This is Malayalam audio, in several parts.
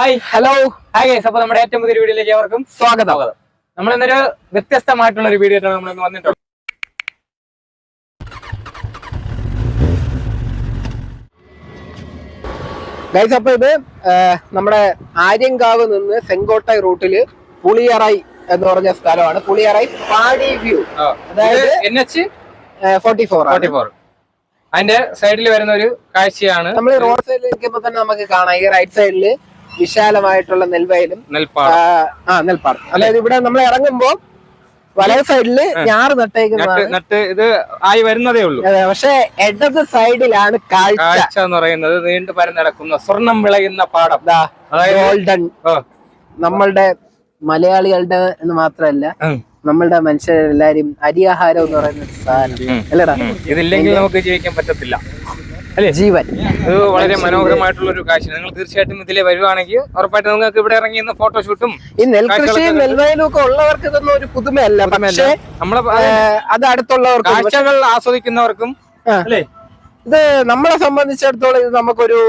Hi hello hi guys. അപ്പൊ നമ്മുടെ ഏറ്റവും പുതിയ വീഡിയോയിലേക്ക് അവർക്കും സ്വാഗതം. നമ്മൾ ഇന്നൊരു വ്യത്യസ്തമായിട്ടുള്ള ഒരു വീഡിയോ ആയിട്ടാണ് നമ്മൾ ഇന്ന് വന്നിട്ടുള്ളത്. ഗൈസ്, അപ്പൊ ഇത് നമ്മുടെ ആര്യങ്കാവ് നിന്ന് സെങ്കോട്ടൈ റൂട്ടില് പുളിയറൈ എന്ന് പറഞ്ഞ സ്ഥലമാണ്. പുളിയറൈ പാടി വ്യൂ, അതായത് NH44 അതിന്റെ സൈഡിൽ വരുന്ന ഒരു കാഴ്ചയാണ്. നമ്മൾ റോഡ് സൈഡിൽ നിൽക്കുമ്പോ തന്നെ നമുക്ക് കാണാം ഈ റൈറ്റ് സൈഡില് വിശാലമായിട്ടുള്ള നെൽവയലും നെൽപ്പാടം. അതായത് ഇവിടെ നമ്മൾ ഇറങ്ങുമ്പോ വലത് സൈഡില് ഞാറ് നട്ട് ഇത് ആയി വരുന്നതേ ഉള്ളൂ. പക്ഷെ ഇടത് സൈഡിലാണ് കാഴ്ച എന്ന് പറയുന്നത് നീണ്ടു പരന്നിടക്കുന്ന സ്വർണം വിളയുന്ന പാടം. ഗോൾഡൻ. നമ്മളുടെ മലയാളികളുടെ എന്ന് മാത്രമല്ല, നമ്മളുടെ മനുഷ്യരെല്ലാരും അരിയാഹാരം എന്ന് പറയുന്ന സാധനം അല്ലേടാ. ഇതില്ലെങ്കിൽ നമുക്ക് ജീവിക്കാൻ പറ്റത്തില്ല അല്ലേ? ജീവൻ. ഇത് വളരെ മനോഹരമായിട്ടുള്ള ഒരു കാഴ്ച. നിങ്ങൾ തീർച്ചയായിട്ടും ഇതിലെ വരുവാണെങ്കിൽ ഉറപ്പായിട്ട് നിങ്ങൾക്ക് ഇവിടെ ഇറങ്ങി ഫോട്ടോഷൂട്ടും ഈ നെൽകൃഷിയും നെൽവയലും ഒക്കെ ഉള്ളവർക്ക് ഇതൊന്നും ഒരു പുതുമയല്ല. പക്ഷേ നമ്മളെ അത് അടുത്തുള്ളവർക്ക്, കാഴ്ചകൾ ആസ്വദിക്കുന്നവർക്കും അല്ലേ, ഇത് നമ്മളെ സംബന്ധിച്ചിടത്തോളം ഇത് നമുക്കൊരു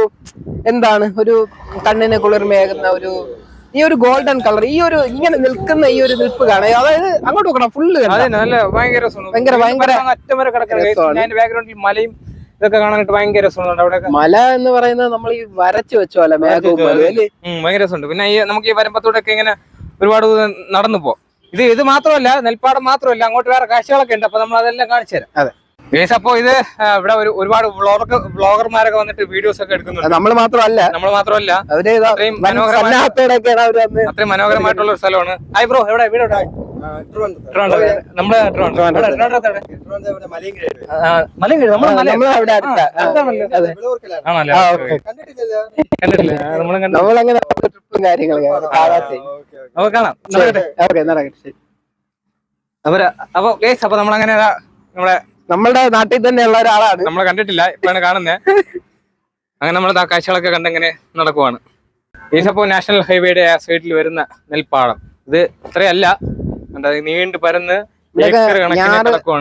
എന്താണ്, ഒരു കണ്ണിന് കുളിർമയാകുന്ന ഒരു ഈ ഒരു ഗോൾഡൻ കളർ, ഈ ഒരു ഇങ്ങനെ നിൽക്കുന്ന ഈ ഒരു നിൽപ്പ് കാണാം. അതായത് അങ്ങോട്ട് നോക്കണം, ഫുള്ള് ഭയങ്കര ബാക്ക്ഗ്രൗണ്ടിൽ മലയും ഇതൊക്കെ കാണാനായിട്ട് ഭയങ്കര രസമുണ്ട്. അവിടെ മല എന്ന് പറയുന്നത് നമ്മൾ ഈ വരച്ചു വെച്ചോല്ല, ഭയങ്കര രസമുണ്ട്. പിന്നെ ഈ നമുക്ക് ഈ വരമ്പത്തൂടൊക്കെ ഇങ്ങനെ ഒരുപാട് നടന്നു പോ. ഇത് മാത്രമല്ല, നെൽപ്പാടം മാത്രമല്ല, അങ്ങോട്ട് വേറെ കാഴ്ചകളൊക്കെ ഉണ്ട്. അപ്പൊ നമ്മൾ അതെല്ലാം കാണിച്ചു തരാം. അതെ. അപ്പൊ ഇത് ഇവിടെ ഒരുപാട് വ്ളോഗർമാരൊക്കെ വന്നിട്ട് വീഡിയോസ് ഒക്കെ എടുക്കുന്നുണ്ട്. നമ്മൾ മാത്രമല്ല അത്രയും മനോഹരമായിട്ടുള്ള ഒരു സ്ഥലമാണ്. ഹായ് ബ്രോ, എവിടെ വീട്? നമ്മുടെ അപ്പൊ നമ്മളങ്ങനെ നമ്മളുടെ നാട്ടിൽ തന്നെയുള്ള ഒരാളാണ്. നമ്മളെ കണ്ടിട്ടില്ല, ഇപ്പോഴാണ് കാണുന്നത്. അങ്ങനെ നമ്മൾ കാഴ്ചകളൊക്കെ കണ്ടെങ്ങനെ നടക്കുവാണ്. ഈസപ്പോ നാഷണൽ ഹൈവേയുടെ ആ സൈഡിൽ വരുന്ന നെൽപ്പാടം. ഇത് ഇത്രയല്ല, നീണ്ടു പരന്ന്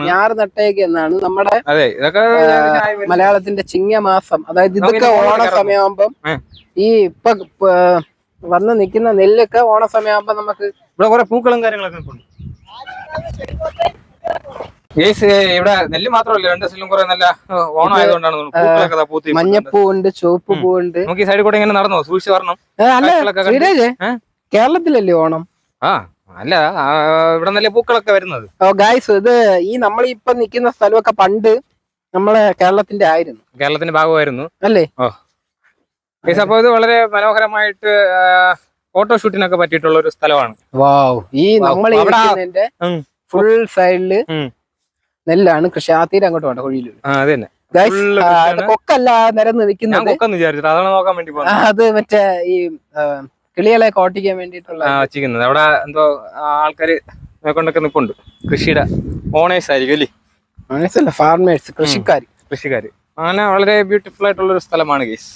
ഞാറ് നട്ടേക്ക് എന്നാണ് നമ്മുടെ. അതെ, ഇതൊക്കെ മലയാളത്തിന്റെ ചിങ്ങമാസം. അതായത് ഇതൊക്കെ ഓണ സമയമാകുമ്പം ഈ ഇപ്പൊ വന്ന് നിൽക്കുന്ന നെല്ലൊക്കെ ഓണ സമയമാകുമ്പോ നമുക്ക് ഇവിടെ കുറെ പൂക്കളും കാര്യങ്ങളൊക്കെ ഉണ്ട്. ഇവിടെ നെല്ല് മാത്രമല്ല, രണ്ട് സൈഡിലും കുറെ നല്ല ഓണം ആയതുകൊണ്ടാണ് മഞ്ഞപ്പൂ ഉണ്ട്, ചുവപ്പ് പൂ ഉണ്ട്. നമുക്ക് ഈ സൈഡിൽ കൂടെ ഇങ്ങനെ നടന്നോ, സൂക്ഷിച്ച് വരണം. കേരളത്തിലല്ലേ ഓണം? അല്ല, ഇവിടെ നല്ല പൂക്കളൊക്കെ വരുന്നത്. ഗായ്സ്, ഇത് ഈ നമ്മളിപ്പൊ നിൽക്കുന്ന സ്ഥലമൊക്കെ പണ്ട് നമ്മളെ കേരളത്തിന്റെ ആയിരുന്നു, കേരളത്തിന്റെ ഭാഗമായിരുന്നു അല്ലേ? അപ്പൊ ഇത് വളരെ മനോഹരമായിട്ട് ഫോട്ടോഷൂട്ടിനൊക്കെ പറ്റിയിട്ടുള്ള ഒരു സ്ഥലമാണ്. ഈ നമ്മൾ ഫുൾ സൈഡില് നെല്ലാണ് കൃഷി. ആ തീരെ അങ്ങോട്ട് വേണ്ട കുഴിയില്. കൊക്കല്ല നിരന്ന് നിൽക്കുന്നത്, അത് മറ്റേ ഈ കിളികളെ കോട്ടിക്കാൻ വേണ്ടിട്ടുള്ള വെച്ചിരിക്കുന്നത്. അവിടെ എന്തോ ആൾക്കാര് കൊണ്ടൊക്കെ നിൽപ്പുണ്ട്. കൃഷിയുടെ ഓണേഴ്സ് ആയിരിക്കും അല്ലേ? ഓണേഴ്സ് അല്ല, ഫാർമേഴ്സ്, കൃഷിക്കാര്. അങ്ങനെ വളരെ ബ്യൂട്ടിഫുൾ ആയിട്ടുള്ള ഒരു സ്ഥലമാണ് ഗൈസ്.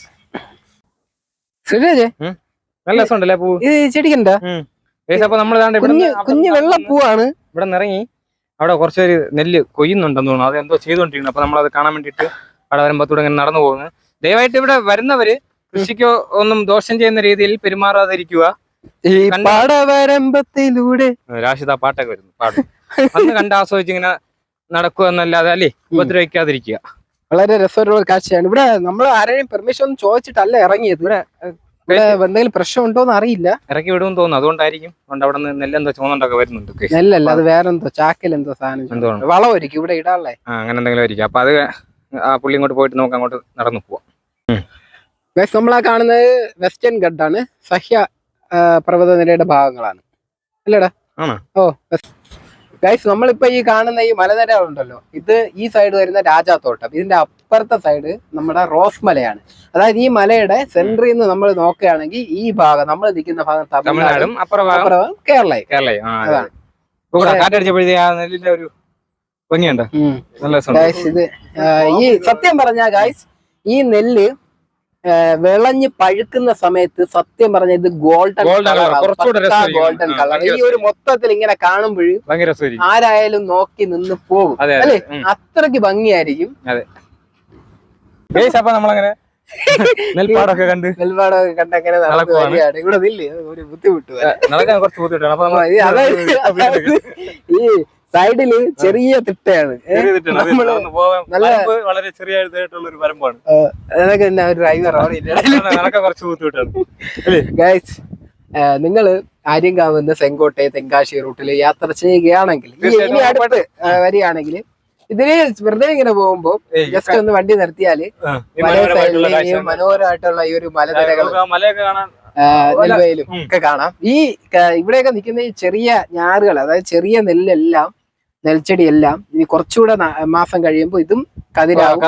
നല്ല രസമുണ്ടല്ലേ പൂ? ഇത് ചെടിക്കണ്ട. അപ്പൊ നമ്മൾ കുഞ്ഞു വെള്ളപ്പൂവാണ്. ഇവിടെ നിറങ്ങി അവിടെ കുറച്ചൊരു നെല്ല് കൊയ്യുന്നുണ്ടെന്ന് തോന്നുന്നു. അത് എന്തോ ചെയ്തോണ്ടിരിക്കുന്നു. അപ്പൊ നമ്മളത് കാണാൻ വേണ്ടിട്ട് അവിടെ വരുമ്പത്തൂടെ ഇങ്ങനെ നടന്നു പോകുന്നത്. ദയവായിട്ട് ഇവിടെ വരുന്നവര് കൃഷിക്കോ ഒന്നും ദോഷം ചെയ്യുന്ന രീതിയിൽ പെരുമാറാതിരിക്കുക. രാഷിദ പാട്ടൊക്കെ വരുന്നു, പാടും. അന്ന് കണ്ട് ആസ്വദിച്ച് ഇങ്ങനെ നടക്കുക എന്നല്ലാതെ അല്ലേ, ഉപദ്രവിക്കാതിരിക്കുക. വളരെ രസകരമായ കാഴ്ചയാണ്. ഇവിടെ നമ്മൾ ആരെയും പെർമിഷൻ ഒന്നും ചോദിച്ചിട്ടല്ല ഇറങ്ങിയത്. ഇവിടെ എന്തെങ്കിലും പ്രശ്നം ഉണ്ടോന്ന് അറിയില്ല. ഇറക്കി വിടുമെന്ന് തോന്നുന്നു, അതുകൊണ്ടായിരിക്കും. അവിടെ നിന്ന് നെല്ലെന്തോ ചോന്നുണ്ടൊക്കെ വരുന്നുണ്ട്. നെല്ലല്ല, അത് വേറെന്തോ ചാക്കിലെന്തോ സാധനം, വളമായിരിക്കും ഇവിടെ ഇടാനുള്ളേ. അങ്ങനെ എന്തെങ്കിലും ആയിരിക്കും. അപ്പൊ അത് ആ പുള്ളി ഇങ്ങോട്ട് പോയിട്ട് നമുക്ക് അങ്ങോട്ട് നടന്നു പോവാം. നമ്മളാ കാണുന്നത് വെസ്റ്റേൺ ഘട്ടാണ്, സഹ്യ പർവ്വതനിരയുടെ ഭാഗങ്ങളാണ് അല്ലേടാ? ഗൈസ്, നമ്മളിപ്പോ ഈ കാണുന്ന ഈ മലനിരകളുണ്ടല്ലോ, ഇത് ഈ സൈഡ് വരുന്ന രാജാത്തോട്ടം, ഇതിന്റെ അപ്പുറത്തെ സൈഡ് നമ്മുടെ റോസ് മലയാണ്. അതായത് ഈ മലയുടെ സെന്ററിൽ നിന്ന് നമ്മൾ നോക്കുകയാണെങ്കിൽ ഈ ഭാഗം നമ്മൾ നിൽക്കുന്ന ഭാഗം തമിഴ്നാടും അപ്പുറം കേരളയും. ഇത് ഈ സത്യം പറഞ്ഞ ഗൈസ്, ഈ നെല്ല് വിളഞ്ഞ് പഴുക്കുന്ന സമയത്ത് സത്യം പറഞ്ഞ ഇത് ഗോൾഡൻ കളർ. ഈ ഒരു മൊത്തത്തിൽ ഇങ്ങനെ കാണുമ്പോഴും ആരായാലും നോക്കി നിന്ന് പോകും അല്ലെ? അത്രയ്ക്ക് ഭംഗിയായിരിക്കും. അപ്പൊ നമ്മളങ്ങനെ നെൽപ്പാടൊക്കെ കണ്ട് നെൽപ്പാടമൊക്കെ കണ്ടങ്ങനെ നടന്നു നടക്കുവാണ്. വരികയാണ്. ഇവിടെ നില്ലേ ഒരു ബുദ്ധിമുട്ട് വരെ. നടക്കാൻ കുറച്ച് ബുദ്ധിമുട്ടാണ്. അപ്പൊ അതായത് ഈ സൈഡില് ചെറിയ തിട്ടയാണ്. നമ്മള് നല്ല വളരെ ചെറിയ ഒരു വരമ്പാണ്. അതൊക്കെ തന്നെ ഒരു ഡ്രൈവർ നടക്കാൻ കുറച്ച് ബുദ്ധിമുട്ടാണ്. ഗൈസ്, നിങ്ങള് ആര്യങ്കാവ് സെങ്കോട്ടെ തെങ്കാശി റൂട്ടിൽ യാത്ര ചെയ്യുകയാണെങ്കിൽ ഇനി അടുത്ത് വരികയാണെങ്കിൽ ഇതിന് വെറുതെ ഇങ്ങനെ പോകുമ്പോ ജസ്റ്റ് ഒന്ന് വണ്ടി നിർത്തിയാല് മനോഹരമായിട്ടുള്ള ഈ ഒരു മലനിരകൾ നെൽവയലും ഒക്കെ കാണാം. ഈ ഇവിടെയൊക്കെ നിൽക്കുന്ന ഈ ചെറിയ ഞാറുകൾ, അതായത് ചെറിയ നെല്ലെല്ലാം നെൽച്ചെടിയെല്ലാം ഇനി കുറച്ചുകൂടെ മാസം കഴിയുമ്പോൾ ഇതും കതിരാവും.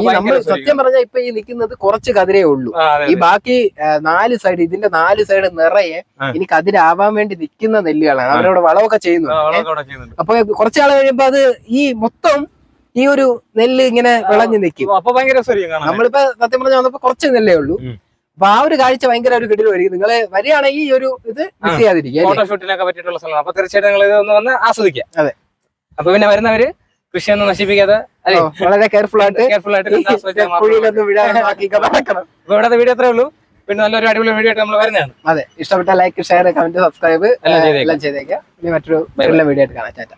ഈ നമ്മൾ സത്യം പറഞ്ഞാൽ ഇപ്പൊ ഈ നിൽക്കുന്നത് കുറച്ച് കതിരേ ഉള്ളൂ. ഈ ബാക്കി 4 സൈഡ്, ഇതിന്റെ 4 സൈഡ് നിറയെ ഇനി കതിരാവാൻ വേണ്ടി നിൽക്കുന്ന നെല്ലുകളാണ്. അവരവിടെ വളമൊക്കെ ചെയ്യുന്നുണ്ട്. അപ്പൊ കുറച്ചാൾ കഴിയുമ്പോ അത് ഈ മൊത്തം ഈ ഒരു നെല്ല് ഇങ്ങനെ വിളഞ്ഞു നിൽക്കും. നമ്മളിപ്പോ സത്യം പറഞ്ഞാൽ വന്നപ്പോ കുറച്ച് നെല്ലേ ഉള്ളൂ. അപ്പൊ ആ ഒരു കാഴ്ച ഭയങ്കര ഒരു കിടിലമായിരിക്കും. നിങ്ങള് വരികയാണെങ്കിൽ ഈ ഒരു ഇത് മിസ് ചെയ്യാതിരിക്കുക. ഫോട്ടോഷൂട്ടിനൊക്കെ പറ്റിയിട്ടുള്ള സ്ഥലം. അപ്പൊ തീർച്ചയായിട്ടും നിങ്ങൾ ഇതൊന്ന് വന്ന് ആസ്വദിക്കാം. അതെ. അപ്പൊ പിന്നെ വരുന്നവര് കൃഷിയൊന്നും നശിപ്പിക്കാതെ വളരെ കെയർഫുൾ ആയിട്ട് കുഴിയിലൊന്നും വീഴാനാക്കി നടക്കണം. അപ്പൊ ഇവിടുത്തെ വീഡിയോ അത്രേ ഉള്ളൂ. പിന്നെ നല്ലൊരു അടിപൊളി വീഡിയോ ആയിട്ട് നമ്മൾ വരുന്നതാണ്. അതെ, ഇഷ്ടപ്പെട്ട ലൈക്ക്, ഷെയർ, കമന്റ്, സബ്സ്ക്രൈബ് എല്ലാം ചെയ്തേക്കാം. ഇനി മറ്റൊരു വീഡിയോ ആയിട്ട് കാണാം. ടാറ്റ.